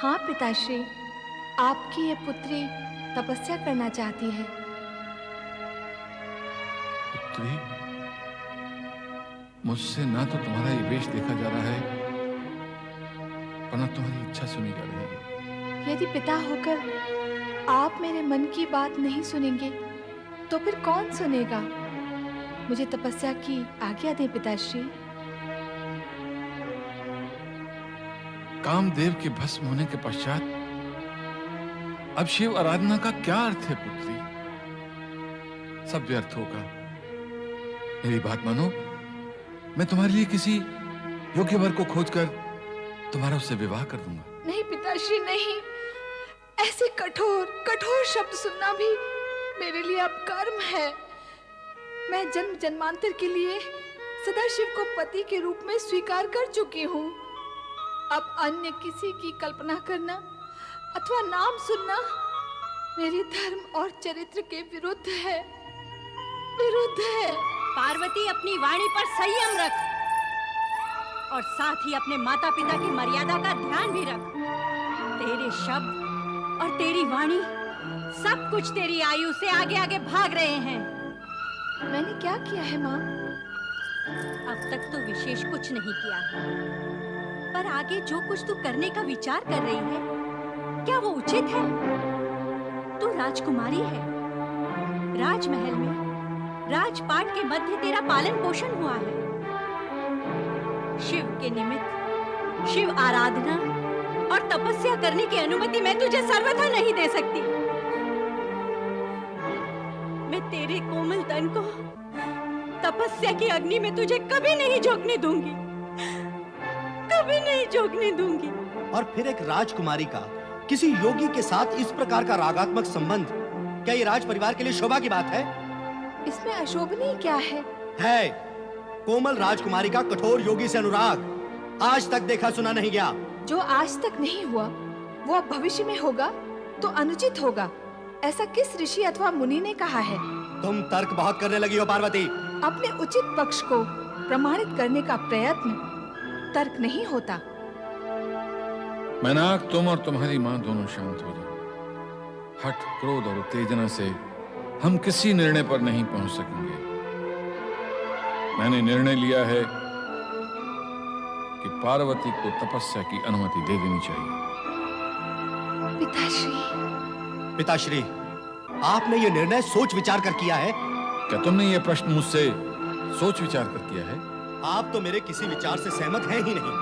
हाँ पिताश्री, आपकी ये पुत्री तपस्या करना चाहती है। पुत्री, मुझसे ना तो तुम्हारा ये वेश देखा जा रहा है और ना तुम्हारी इच्छा सुनी जा रही है। यदि पिता होकर आप मेरे मन की बात नहीं सुनेंगे तो फिर कौन सुनेगा? मुझे तपस्या की आज्ञा दें पिताश्री। कामदेव के भस्म होने के पश्चात अब शिव आराधना का क्या अर्थ है पुत्री? सब व्यर्थ होगा। मेरी बात मानो, मैं तुम्हारे लिए किसी योग्य वर को खोजकर तुम्हारा उससे विवाह कर दूंगा। नहीं पिताश्री नहीं, ऐसे कठोर कठोर शब्द सुनना भी मेरे लिए अब कर्म है। मैं जन्म जन्मांतर के लिए सदाशिव को पति के रूप में स्वीकार कर चुकी हूँ। अब अन्य किसी की कल्पना करना अथवा नाम सुनना मेरे धर्म और चरित्र के विरुद्ध है, विरुद्ध है। पार्वती, अपनी वाणी पर संयम रख और साथ ही अपने माता पिता की मर्यादा का ध्यान भी रख। तेरे शब्द और तेरी वाणी सब कुछ तेरी आयु से आगे आगे भाग रहे हैं। मैंने क्या किया है माँ? अब तक तो विशेष कुछ नहीं किया है, पर आगे जो कुछ तू करने का विचार कर रही है, क्या वो उचित है? तू राजकुमारी है। राजमहल में राजपाट के मध्य तेरा पालन पोषण हुआ है। शिव के निमित्त शिव आराधना और तपस्या करने की अनुमति मैं तुझे सर्वथा नहीं दे सकती। मैं तेरे कोमल तन को तपस्या की अग्नि में तुझे कभी नहीं झोंकने दूंगी, कभी नहीं झोंकने दूंगी। और फिर एक राजकुमारी का किसी योगी के साथ इस प्रकार का रागात्मक संबंध, क्या ये राज परिवार के लिए शोभा की बात है? इसमें अशोभनीय क्या है? है कोमल राजकुमारी का कठोर योगी से अनुराग आज तक देखा सुना नहीं गया। जो आज तक नहीं हुआ वो अब भविष्य में होगा तो अनुचित होगा, ऐसा किस ऋषि अथवा मुनि ने कहा है? तुम तर्क बहुत करने लगी हो पार्वती। अपने उचित पक्ष को प्रमाणित करने का प्रयत्न तर्क नहीं होता। मैनाक, तुम और तुम्हारी माँ दोनों शांत हो जाओ। हठ, क्रोध और उत्तेजना से हम किसी निर्णय पर नहीं पहुंच सकेंगे। मैंने निर्णय लिया है कि पार्वती को तपस्या की अनुमति दे देनी चाहिए। पिताश्री। पिताश्री, आपने ये निर्णय सोच विचार कर किया है? क्या तुमने ये प्रश्न मुझसे सोच विचार कर किया है? आप तो मेरे किसी विचार से सहमत हैं ही नहीं।